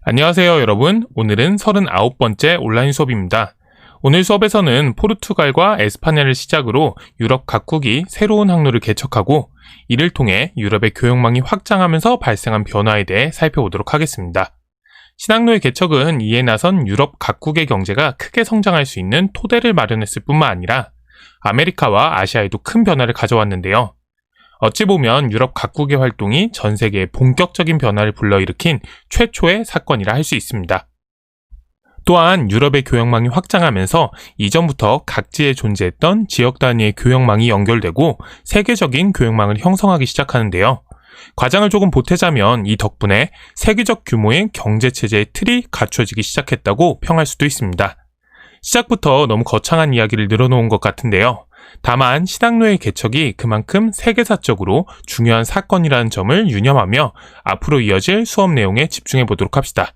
안녕하세요 여러분. 오늘은 39번째 온라인 수업입니다. 오늘 수업에서는 포르투갈과 에스파냐를 시작으로 유럽 각국이 새로운 항로를 개척하고 이를 통해 유럽의 교역망이 확장하면서 발생한 변화에 대해 살펴보도록 하겠습니다. 신항로의 개척은 이에 나선 유럽 각국의 경제가 크게 성장할 수 있는 토대를 마련했을 뿐만 아니라 아메리카와 아시아에도 큰 변화를 가져왔는데요. 어찌 보면 유럽 각국의 활동이 전 세계에 본격적인 변화를 불러일으킨 최초의 사건이라 할 수 있습니다. 또한 유럽의 교역망이 확장하면서 이전부터 각지에 존재했던 지역 단위의 교역망이 연결되고 세계적인 교역망을 형성하기 시작하는데요. 과장을 조금 보태자면 이 덕분에 세계적 규모의 경제체제의 틀이 갖춰지기 시작했다고 평할 수도 있습니다. 시작부터 너무 거창한 이야기를 늘어놓은 것 같은데요. 다만 신항로의 개척이 그만큼 세계사적으로 중요한 사건이라는 점을 유념하며 앞으로 이어질 수업 내용에 집중해 보도록 합시다.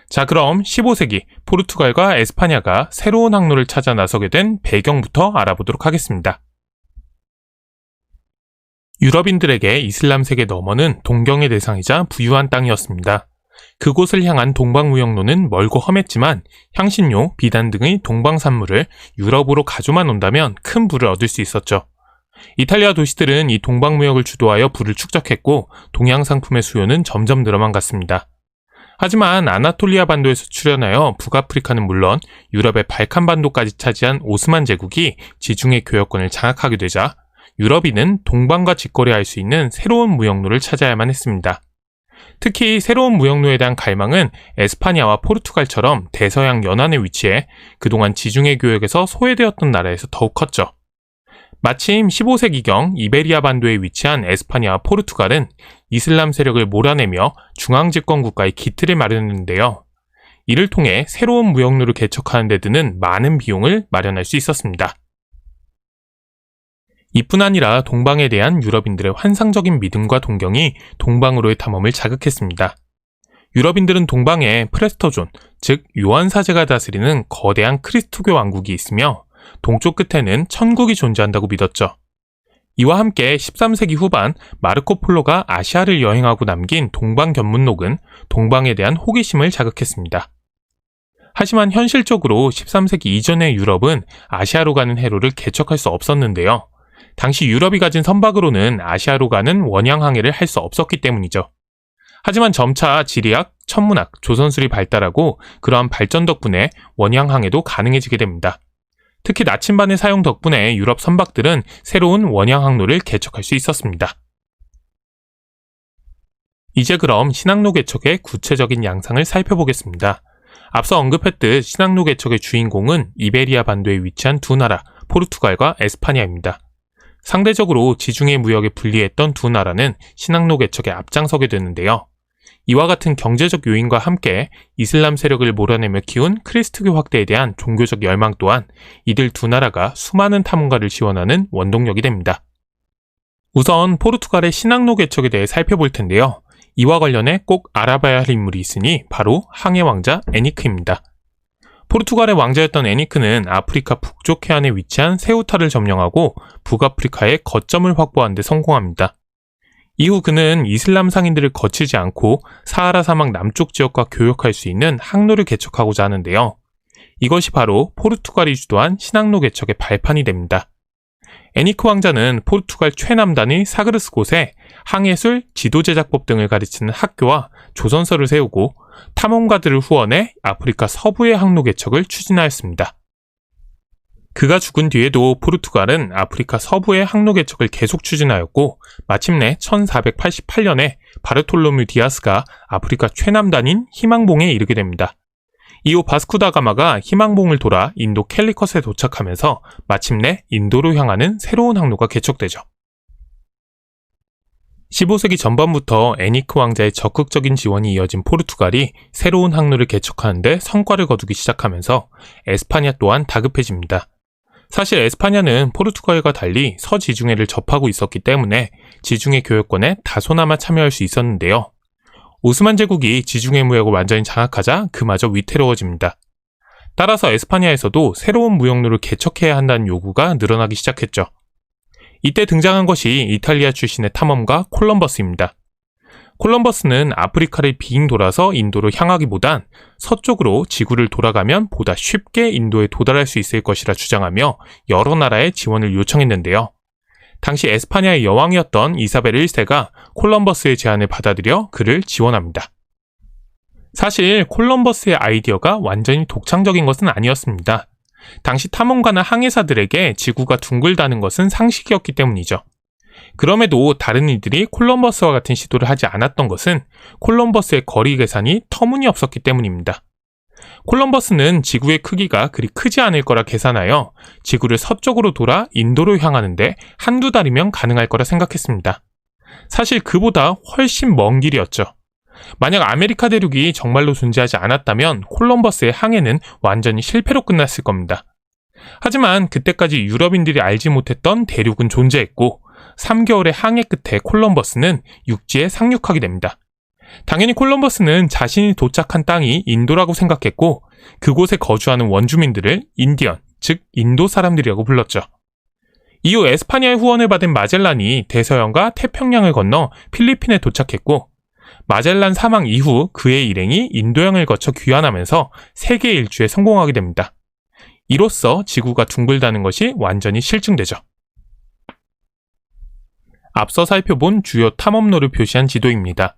자, 그럼 15세기 포르투갈과 에스파냐가 새로운 항로를 찾아 나서게 된 배경부터 알아보도록 하겠습니다. 유럽인들에게 이슬람 세계 너머는 동경의 대상이자 부유한 땅이었습니다. 그곳을 향한 동방무역로는 멀고 험했지만 향신료, 비단 등의 동방산물을 유럽으로 가져만 온다면 큰 부를 얻을 수 있었죠. 이탈리아 도시들은 이 동방무역을 주도하여 부를 축적했고 동양 상품의 수요는 점점 늘어만 갔습니다. 하지만 아나톨리아 반도에서 출현하여 북아프리카는 물론 유럽의 발칸반도까지 차지한 오스만 제국이 지중해 교역권을 장악하게 되자 유럽인은 동방과 직거래할 수 있는 새로운 무역로를 찾아야만 했습니다. 특히 새로운 무역로에 대한 갈망은 에스파냐와 포르투갈처럼 대서양 연안에 위치해 그동안 지중해 교역에서 소외되었던 나라에서 더욱 컸죠. 마침 15세기경 이베리아 반도에 위치한 에스파냐와 포르투갈은 이슬람 세력을 몰아내며 중앙집권 국가의 기틀을 마련했는데요. 이를 통해 새로운 무역로를 개척하는 데 드는 많은 비용을 마련할 수 있었습니다. 이뿐 아니라 동방에 대한 유럽인들의 환상적인 믿음과 동경이 동방으로의 탐험을 자극했습니다. 유럽인들은 동방에 프레스터존, 즉 요한사제가 다스리는 거대한 크리스토교 왕국이 있으며 동쪽 끝에는 천국이 존재한다고 믿었죠. 이와 함께 13세기 후반 마르코 폴로가 아시아를 여행하고 남긴 동방견문록은 동방에 대한 호기심을 자극했습니다. 하지만 현실적으로 13세기 이전의 유럽은 아시아로 가는 해로를 개척할 수 없었는데요. 당시 유럽이 가진 선박으로는 아시아로 가는 원양 항해를 할 수 없었기 때문이죠. 하지만 점차 지리학, 천문학, 조선술이 발달하고 그러한 발전 덕분에 원양 항해도 가능해지게 됩니다. 특히 나침반의 사용 덕분에 유럽 선박들은 새로운 원양 항로를 개척할 수 있었습니다. 이제 그럼 신항로 개척의 구체적인 양상을 살펴보겠습니다. 앞서 언급했듯 신항로 개척의 주인공은 이베리아 반도에 위치한 두 나라, 포르투갈과 에스파냐입니다. 상대적으로 지중해 무역에 불리했던 두 나라는 신항로 개척에 앞장서게 되는데요. 이와 같은 경제적 요인과 함께 이슬람 세력을 몰아내며 키운 크리스트교 확대에 대한 종교적 열망 또한 이들 두 나라가 수많은 탐험가를 지원하는 원동력이 됩니다. 우선 포르투갈의 신항로 개척에 대해 살펴볼 텐데요. 이와 관련해 꼭 알아봐야 할 인물이 있으니 바로 항해 왕자 에니크입니다. 포르투갈의 왕자였던 에니크는 아프리카 북쪽 해안에 위치한 세우타를 점령하고 북아프리카의 거점을 확보하는 데 성공합니다. 이후 그는 이슬람 상인들을 거치지 않고 사하라 사막 남쪽 지역과 교역할 수 있는 항로를 개척하고자 하는데요. 이것이 바로 포르투갈이 주도한 신항로 개척의 발판이 됩니다. 에니크 왕자는 포르투갈 최남단의 사그르스 곳에 항해술, 지도제작법 등을 가르치는 학교와 조선서를 세우고 탐험가들을 후원해 아프리카 서부의 항로 개척을 추진하였습니다. 그가 죽은 뒤에도 포르투갈은 아프리카 서부의 항로 개척을 계속 추진하였고 마침내 1488년에 바르톨로뮤 디아스가 아프리카 최남단인 희망봉에 이르게 됩니다. 이후 바스쿠다가마가 희망봉을 돌아 인도 캘리컷에 도착하면서 마침내 인도로 향하는 새로운 항로가 개척되죠. 15세기 전반부터 에니크 왕자의 적극적인 지원이 이어진 포르투갈이 새로운 항로를 개척하는데 성과를 거두기 시작하면서 에스파냐 또한 다급해집니다. 사실 에스파냐는 포르투갈과 달리 서지중해를 접하고 있었기 때문에 지중해 교역권에 다소나마 참여할 수 있었는데요. 오스만 제국이 지중해 무역을 완전히 장악하자 그마저 위태로워집니다. 따라서 에스파냐에서도 새로운 무역로를 개척해야 한다는 요구가 늘어나기 시작했죠. 이때 등장한 것이 이탈리아 출신의 탐험가 콜럼버스입니다. 콜럼버스는 아프리카를 빙 돌아서 인도로 향하기보단 서쪽으로 지구를 돌아가면 보다 쉽게 인도에 도달할 수 있을 것이라 주장하며 여러 나라의 지원을 요청했는데요. 당시 에스파냐의 여왕이었던 이사벨 1세가 콜럼버스의 제안을 받아들여 그를 지원합니다. 사실 콜럼버스의 아이디어가 완전히 독창적인 것은 아니었습니다. 당시 탐험가나 항해사들에게 지구가 둥글다는 것은 상식이었기 때문이죠. 그럼에도 다른 이들이 콜럼버스와 같은 시도를 하지 않았던 것은 콜럼버스의 거리 계산이 터무니없었기 때문입니다. 콜럼버스는 지구의 크기가 그리 크지 않을 거라 계산하여 지구를 서쪽으로 돌아 인도로 향하는데 한두 달이면 가능할 거라 생각했습니다. 사실 그보다 훨씬 먼 길이었죠. 만약 아메리카 대륙이 정말로 존재하지 않았다면 콜럼버스의 항해는 완전히 실패로 끝났을 겁니다. 하지만 그때까지 유럽인들이 알지 못했던 대륙은 존재했고 3개월의 항해 끝에 콜럼버스는 육지에 상륙하게 됩니다. 당연히 콜럼버스는 자신이 도착한 땅이 인도라고 생각했고 그곳에 거주하는 원주민들을 인디언, 즉 인도 사람들이라고 불렀죠. 이후 에스파냐의 후원을 받은 마젤란이 대서양과 태평양을 건너 필리핀에 도착했고 마젤란 사망 이후 그의 일행이 인도양을 거쳐 귀환하면서 세계 일주에 성공하게 됩니다. 이로써 지구가 둥글다는 것이 완전히 실증되죠. 앞서 살펴본 주요 탐험로를 표시한 지도입니다.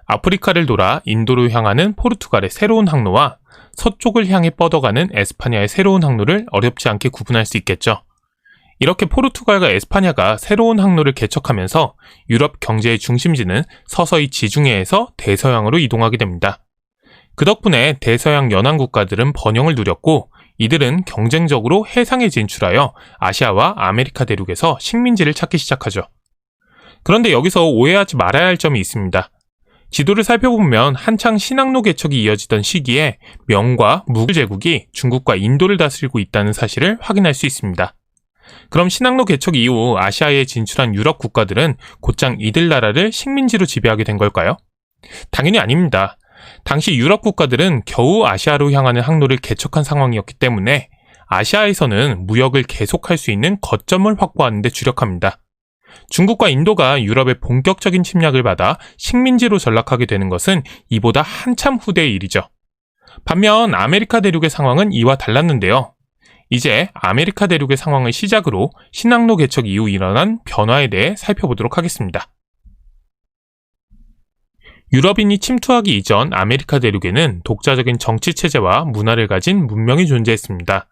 아프리카를 돌아 인도로 향하는 포르투갈의 새로운 항로와 서쪽을 향해 뻗어가는 에스파냐의 새로운 항로를 어렵지 않게 구분할 수 있겠죠. 이렇게 포르투갈과 에스파냐가 새로운 항로를 개척하면서 유럽 경제의 중심지는 서서히 지중해에서 대서양으로 이동하게 됩니다. 그 덕분에 대서양 연안 국가들은 번영을 누렸고 이들은 경쟁적으로 해상에 진출하여 아시아와 아메리카 대륙에서 식민지를 찾기 시작하죠. 그런데 여기서 오해하지 말아야 할 점이 있습니다. 지도를 살펴보면 한창 신항로 개척이 이어지던 시기에 명과 무굴 제국이 중국과 인도를 다스리고 있다는 사실을 확인할 수 있습니다. 그럼 신항로 개척 이후 아시아에 진출한 유럽 국가들은 곧장 이들 나라를 식민지로 지배하게 된 걸까요? 당연히 아닙니다. 당시 유럽 국가들은 겨우 아시아로 향하는 항로를 개척한 상황이었기 때문에 아시아에서는 무역을 계속할 수 있는 거점을 확보하는 데 주력합니다. 중국과 인도가 유럽의 본격적인 침략을 받아 식민지로 전락하게 되는 것은 이보다 한참 후대의 일이죠. 반면 아메리카 대륙의 상황은 이와 달랐는데요. 이제 아메리카 대륙의 상황을 시작으로 신항로 개척 이후 일어난 변화에 대해 살펴보도록 하겠습니다. 유럽인이 침투하기 이전 아메리카 대륙에는 독자적인 정치체제와 문화를 가진 문명이 존재했습니다.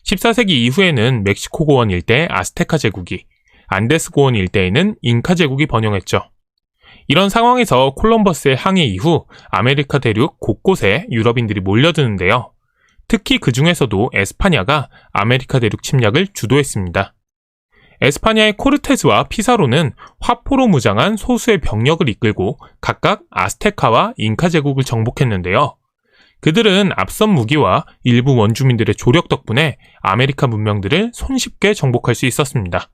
14세기 이후에는 멕시코 고원 일대의 아스테카 제국이, 안데스 고원 일대에는 잉카 제국이 번영했죠. 이런 상황에서 콜럼버스의 항해 이후 아메리카 대륙 곳곳에 유럽인들이 몰려드는데요. 특히 그 중에서도 에스파냐가 아메리카 대륙 침략을 주도했습니다. 에스파냐의 코르테즈와 피사로는 화포로 무장한 소수의 병력을 이끌고 각각 아스테카와 잉카 제국을 정복했는데요. 그들은 앞선 무기와 일부 원주민들의 조력 덕분에 아메리카 문명들을 손쉽게 정복할 수 있었습니다.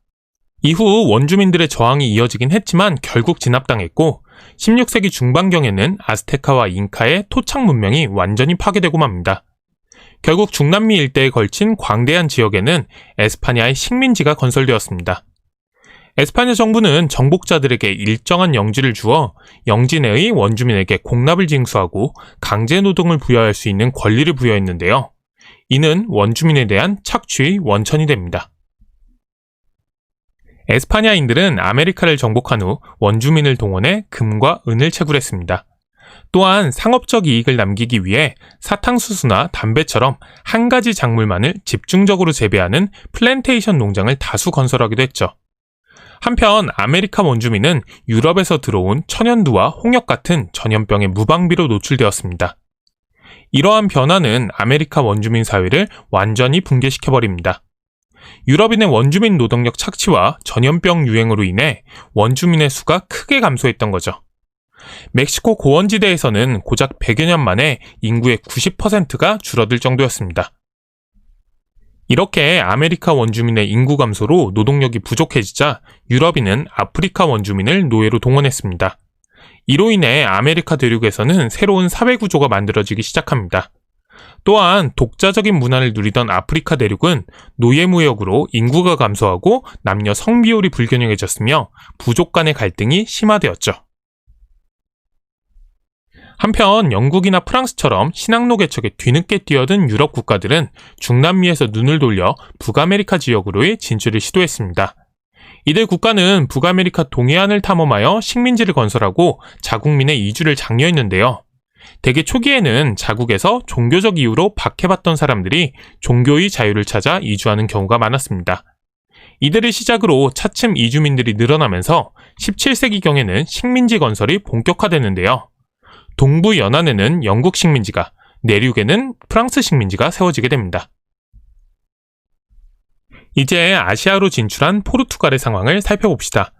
이후 원주민들의 저항이 이어지긴 했지만 결국 진압당했고 16세기 중반경에는 아스테카와 잉카의 토착 문명이 완전히 파괴되고 맙니다. 결국 중남미 일대에 걸친 광대한 지역에는 에스파냐의 식민지가 건설되었습니다. 에스파냐 정부는 정복자들에게 일정한 영지를 주어 영지 내의 원주민에게 공납을 징수하고 강제 노동을 부여할 수 있는 권리를 부여했는데요. 이는 원주민에 대한 착취의 원천이 됩니다. 에스파냐인들은 아메리카를 정복한 후 원주민을 동원해 금과 은을 채굴했습니다. 또한 상업적 이익을 남기기 위해 사탕수수나 담배처럼 한 가지 작물만을 집중적으로 재배하는 플랜테이션 농장을 다수 건설하기도 했죠. 한편 아메리카 원주민은 유럽에서 들어온 천연두와 홍역 같은 전염병의 무방비로 노출되었습니다. 이러한 변화는 아메리카 원주민 사회를 완전히 붕괴시켜버립니다. 유럽인의 원주민 노동력 착취와 전염병 유행으로 인해 원주민의 수가 크게 감소했던 거죠. 멕시코 고원지대에서는 고작 100여 년 만에 인구의 90%가 줄어들 정도였습니다. 이렇게 아메리카 원주민의 인구 감소로 노동력이 부족해지자 유럽인은 아프리카 원주민을 노예로 동원했습니다. 이로 인해 아메리카 대륙에서는 새로운 사회 구조가 만들어지기 시작합니다. 또한 독자적인 문화를 누리던 아프리카 대륙은 노예무역으로 인구가 감소하고 남녀 성비율이 불균형해졌으며 부족 간의 갈등이 심화되었죠. 한편 영국이나 프랑스처럼 신항로 개척에 뒤늦게 뛰어든 유럽 국가들은 중남미에서 눈을 돌려 북아메리카 지역으로의 진출을 시도했습니다. 이들 국가는 북아메리카 동해안을 탐험하여 식민지를 건설하고 자국민의 이주를 장려했는데요. 대개 초기에는 자국에서 종교적 이유로 박해받던 사람들이 종교의 자유를 찾아 이주하는 경우가 많았습니다. 이들을 시작으로 차츰 이주민들이 늘어나면서 17세기경에는 식민지 건설이 본격화되는데요. 동부 연안에는 영국 식민지가, 내륙에는 프랑스 식민지가 세워지게 됩니다. 이제 아시아로 진출한 포르투갈의 상황을 살펴봅시다.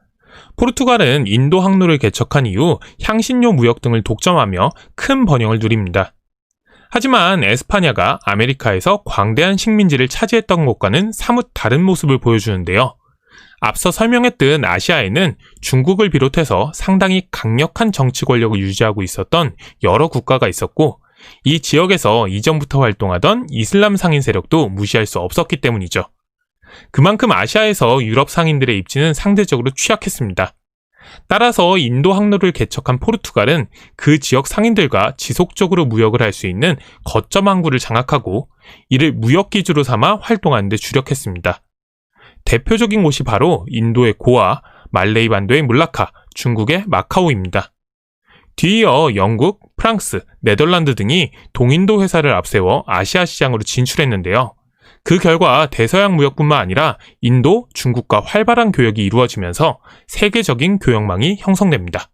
포르투갈은 인도 항로를 개척한 이후 향신료 무역 등을 독점하며 큰 번영을 누립니다. 하지만 에스파냐가 아메리카에서 광대한 식민지를 차지했던 것과는 사뭇 다른 모습을 보여주는데요. 앞서 설명했듯 아시아에는 중국을 비롯해서 상당히 강력한 정치 권력을 유지하고 있었던 여러 국가가 있었고, 이 지역에서 이전부터 활동하던 이슬람 상인 세력도 무시할 수 없었기 때문이죠. 그만큼 아시아에서 유럽 상인들의 입지는 상대적으로 취약했습니다. 따라서 인도 항로를 개척한 포르투갈은 그 지역 상인들과 지속적으로 무역을 할 수 있는 거점 항구를 장악하고 이를 무역 기지로 삼아 활동하는 데 주력했습니다. 대표적인 곳이 바로 인도의 고아, 말레이 반도의 물라카, 중국의 마카오입니다. 뒤이어 영국, 프랑스, 네덜란드 등이 동인도 회사를 앞세워 아시아 시장으로 진출했는데요. 그 결과 대서양 무역뿐만 아니라 인도, 중국과 활발한 교역이 이루어지면서 세계적인 교역망이 형성됩니다.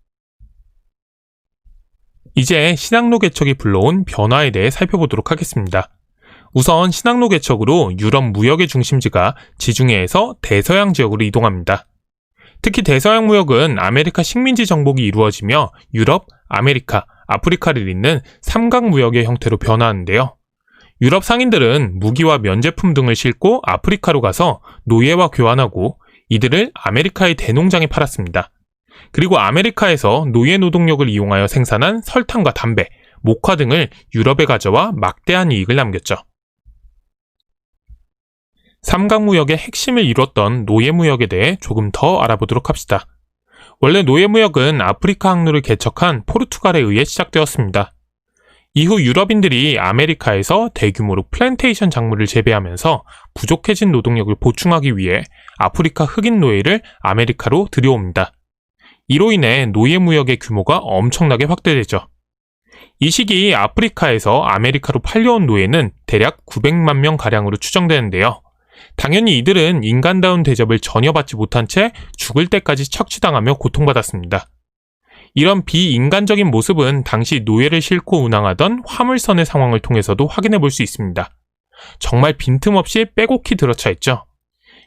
이제 신항로 개척이 불러온 변화에 대해 살펴보도록 하겠습니다. 우선 신항로 개척으로 유럽 무역의 중심지가 지중해에서 대서양 지역으로 이동합니다. 특히 대서양 무역은 아메리카 식민지 정복이 이루어지며 유럽, 아메리카, 아프리카를 잇는 삼각 무역의 형태로 변화하는데요. 유럽 상인들은 무기와 면제품 등을 싣고 아프리카로 가서 노예와 교환하고 이들을 아메리카의 대농장에 팔았습니다. 그리고 아메리카에서 노예 노동력을 이용하여 생산한 설탕과 담배, 목화 등을 유럽에 가져와 막대한 이익을 남겼죠. 삼각무역의 핵심을 이뤘던 노예무역에 대해 조금 더 알아보도록 합시다. 원래 노예무역은 아프리카 항로를 개척한 포르투갈에 의해 시작되었습니다. 이후 유럽인들이 아메리카에서 대규모로 플랜테이션 작물을 재배하면서 부족해진 노동력을 보충하기 위해 아프리카 흑인 노예를 아메리카로 들여옵니다. 이로 인해 노예무역의 규모가 엄청나게 확대되죠. 이 시기 아프리카에서 아메리카로 팔려온 노예는 대략 900만 명가량으로 추정되는데요. 당연히 이들은 인간다운 대접을 전혀 받지 못한 채 죽을 때까지 착취당하며 고통받았습니다. 이런 비인간적인 모습은 당시 노예를 싣고 운항하던 화물선의 상황을 통해서도 확인해 볼 수 있습니다. 정말 빈틈없이 빼곡히 들어차 있죠.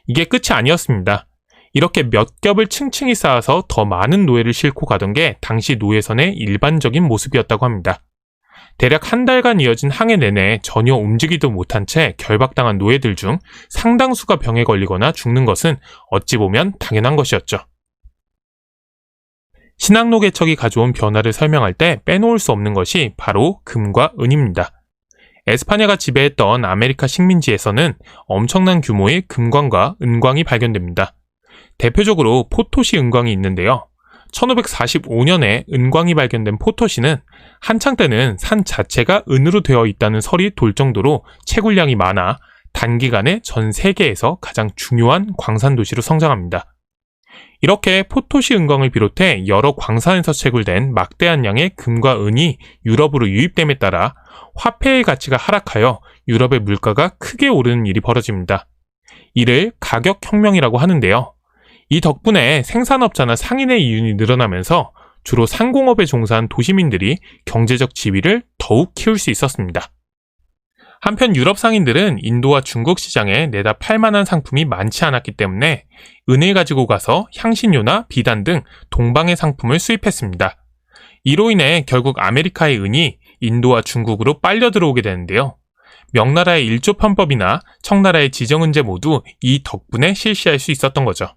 이게 끝이 아니었습니다. 이렇게 몇 겹을 층층이 쌓아서 더 많은 노예를 싣고 가던 게 당시 노예선의 일반적인 모습이었다고 합니다. 대략 한 달간 이어진 항해 내내 전혀 움직이도 못한 채 결박당한 노예들 중 상당수가 병에 걸리거나 죽는 것은 어찌 보면 당연한 것이었죠. 신항로 개척이 가져온 변화를 설명할 때 빼놓을 수 없는 것이 바로 금과 은입니다. 에스파냐가 지배했던 아메리카 식민지에서는 엄청난 규모의 금광과 은광이 발견됩니다. 대표적으로 포토시 은광이 있는데요. 1545년에 은광이 발견된 포토시는 한창 때는 산 자체가 은으로 되어 있다는 설이 돌 정도로 채굴량이 많아 단기간에 전 세계에서 가장 중요한 광산 도시로 성장합니다. 이렇게 포토시 은광을 비롯해 여러 광산에서 채굴된 막대한 양의 금과 은이 유럽으로 유입됨에 따라 화폐의 가치가 하락하여 유럽의 물가가 크게 오르는 일이 벌어집니다. 이를 가격혁명이라고 하는데요. 이 덕분에 생산업자나 상인의 이윤이 늘어나면서 주로 상공업에 종사한 도시민들이 경제적 지위를 더욱 키울 수 있었습니다. 한편 유럽 상인들은 인도와 중국 시장에 내다 팔 만한 상품이 많지 않았기 때문에 은을 가지고 가서 향신료나 비단 등 동방의 상품을 수입했습니다. 이로 인해 결국 아메리카의 은이 인도와 중국으로 빨려 들어오게 되는데요. 명나라의 일조편법이나 청나라의 지정은제 모두 이 덕분에 실시할 수 있었던 거죠.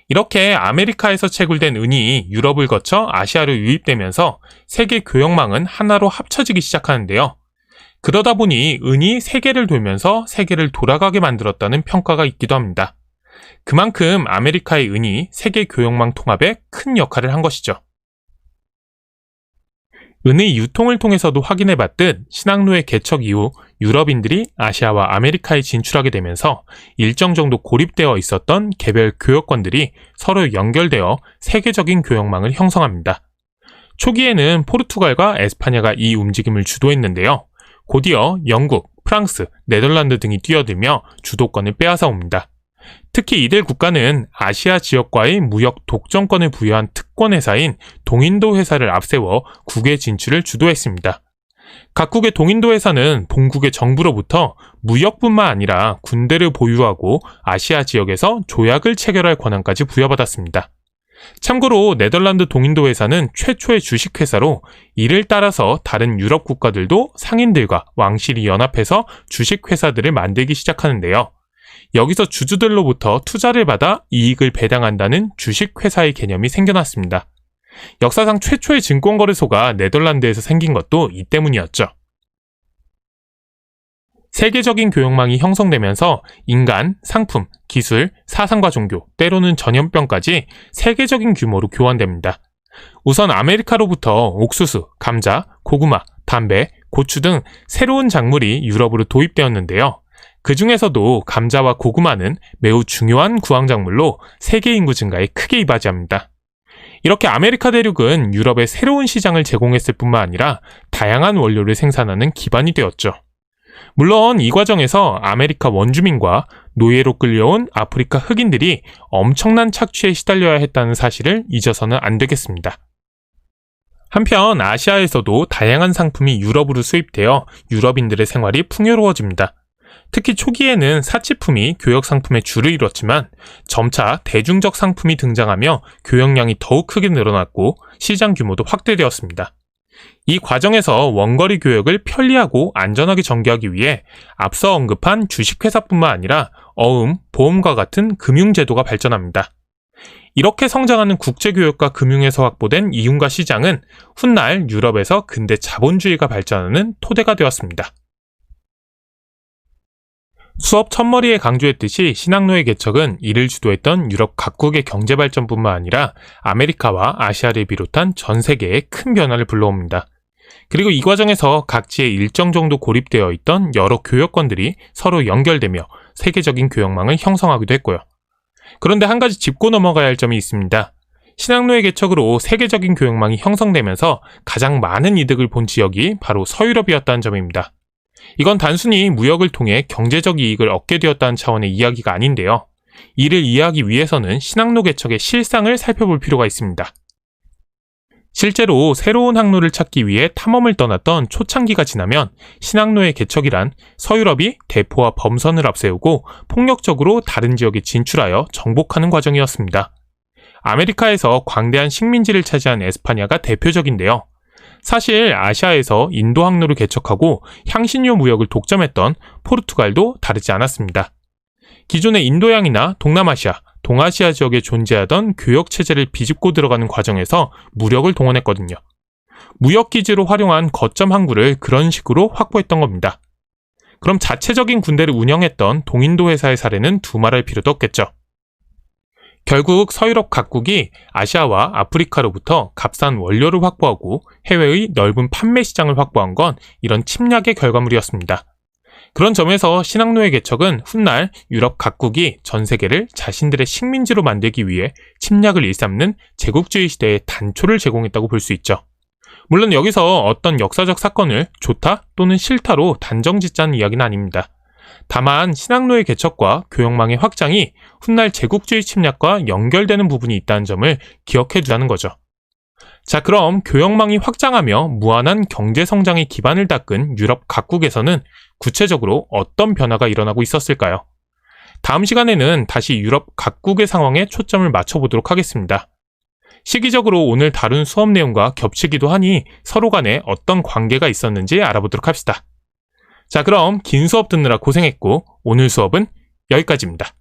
이렇게 아메리카에서 채굴된 은이 유럽을 거쳐 아시아로 유입되면서 세계 교역망은 하나로 합쳐지기 시작하는데요. 그러다 보니 은이 세계를 돌면서 세계를 돌아가게 만들었다는 평가가 있기도 합니다. 그만큼 아메리카의 은이 세계 교역망 통합에 큰 역할을 한 것이죠. 은의 유통을 통해서도 확인해봤듯 신학로의 개척 이후 유럽인들이 아시아와 아메리카에 진출하게 되면서 일정 정도 고립되어 있었던 개별 교역권들이 서로 연결되어 세계적인 교역망을 형성합니다. 초기에는 포르투갈과 에스파냐가 이 움직임을 주도했는데요. 곧이어 영국, 프랑스, 네덜란드 등이 뛰어들며 주도권을 빼앗아 옵니다. 특히 이들 국가는 아시아 지역과의 무역 독점권을 부여한 특권 회사인 동인도 회사를 앞세워 국외 진출을 주도했습니다. 각국의 동인도 회사는 본국의 정부로부터 무역뿐만 아니라 군대를 보유하고 아시아 지역에서 조약을 체결할 권한까지 부여받았습니다. 참고로 네덜란드 동인도 회사는 최초의 주식회사로 이를 따라서 다른 유럽 국가들도 상인들과 왕실이 연합해서 주식회사들을 만들기 시작하는데요. 여기서 주주들로부터 투자를 받아 이익을 배당한다는 주식회사의 개념이 생겨났습니다. 역사상 최초의 증권거래소가 네덜란드에서 생긴 것도 이 때문이었죠. 세계적인 교역망이 형성되면서 인간, 상품, 기술, 사상과 종교, 때로는 전염병까지 세계적인 규모로 교환됩니다. 우선 아메리카로부터 옥수수, 감자, 고구마, 담배, 고추 등 새로운 작물이 유럽으로 도입되었는데요. 그 중에서도 감자와 고구마는 매우 중요한 구황작물로 세계 인구 증가에 크게 이바지합니다. 이렇게 아메리카 대륙은 유럽에 새로운 시장을 제공했을 뿐만 아니라 다양한 원료를 생산하는 기반이 되었죠. 물론 이 과정에서 아메리카 원주민과 노예로 끌려온 아프리카 흑인들이 엄청난 착취에 시달려야 했다는 사실을 잊어서는 안 되겠습니다. 한편 아시아에서도 다양한 상품이 유럽으로 수입되어 유럽인들의 생활이 풍요로워집니다. 특히 초기에는 사치품이 교역 상품의 주를 이뤘지만 점차 대중적 상품이 등장하며 교역량이 더욱 크게 늘어났고 시장 규모도 확대되었습니다. 이 과정에서 원거리 교역을 편리하고 안전하게 전개하기 위해 앞서 언급한 주식회사뿐만 아니라 어음, 보험과 같은 금융제도가 발전합니다. 이렇게 성장하는 국제교역과 금융에서 확보된 이윤과 시장은 훗날 유럽에서 근대 자본주의가 발전하는 토대가 되었습니다. 수업 첫머리에 강조했듯이 신학로의 개척은 이를 주도했던 유럽 각국의 경제 발전뿐만 아니라 아메리카와 아시아를 비롯한 전 세계에 큰 변화를 불러옵니다. 그리고 이 과정에서 각지에 일정 정도 고립되어 있던 여러 교역권들이 서로 연결되며 세계적인 교역망을 형성하기도 했고요. 그런데 한 가지 짚고 넘어가야 할 점이 있습니다. 신학로의 개척으로 세계적인 교역망이 형성되면서 가장 많은 이득을 본 지역이 바로 서유럽이었다는 점입니다. 이건 단순히 무역을 통해 경제적 이익을 얻게 되었다는 차원의 이야기가 아닌데요. 이를 이해하기 위해서는 신학로 개척의 실상을 살펴볼 필요가 있습니다. 실제로 새로운 항로를 찾기 위해 탐험을 떠났던 초창기가 지나면 신학로의 개척이란 서유럽이 대포와 범선을 앞세우고 폭력적으로 다른 지역에 진출하여 정복하는 과정이었습니다. 아메리카에서 광대한 식민지를 차지한 에스파냐가 대표적인데요. 사실 아시아에서 인도 항로를 개척하고 향신료 무역을 독점했던 포르투갈도 다르지 않았습니다. 기존의 인도양이나 동남아시아, 동아시아 지역에 존재하던 교역체제를 비집고 들어가는 과정에서 무력을 동원했거든요. 무역기지로 활용한 거점 항구를 그런 식으로 확보했던 겁니다. 그럼 자체적인 군대를 운영했던 동인도 회사의 사례는 두말할 필요도 없겠죠. 결국 서유럽 각국이 아시아와 아프리카로부터 값싼 원료를 확보하고 해외의 넓은 판매 시장을 확보한 건 이런 침략의 결과물이었습니다. 그런 점에서 신학로의 개척은 훗날 유럽 각국이 전 세계를 자신들의 식민지로 만들기 위해 침략을 일삼는 제국주의 시대의 단초를 제공했다고 볼 수 있죠. 물론 여기서 어떤 역사적 사건을 좋다 또는 싫다로 단정짓자는 이야기는 아닙니다. 다만 신학로의 개척과 교역망의 확장이 훗날 제국주의 침략과 연결되는 부분이 있다는 점을 기억해 두자는 거죠. 자, 그럼 교역망이 확장하며 무한한 경제 성장의 기반을 닦은 유럽 각국에서는 구체적으로 어떤 변화가 일어나고 있었을까요? 다음 시간에는 다시 유럽 각국의 상황에 초점을 맞춰보도록 하겠습니다. 시기적으로 오늘 다룬 수업 내용과 겹치기도 하니 서로 간에 어떤 관계가 있었는지 알아보도록 합시다. 자, 그럼 긴 수업 듣느라 고생했고 오늘 수업은 여기까지입니다.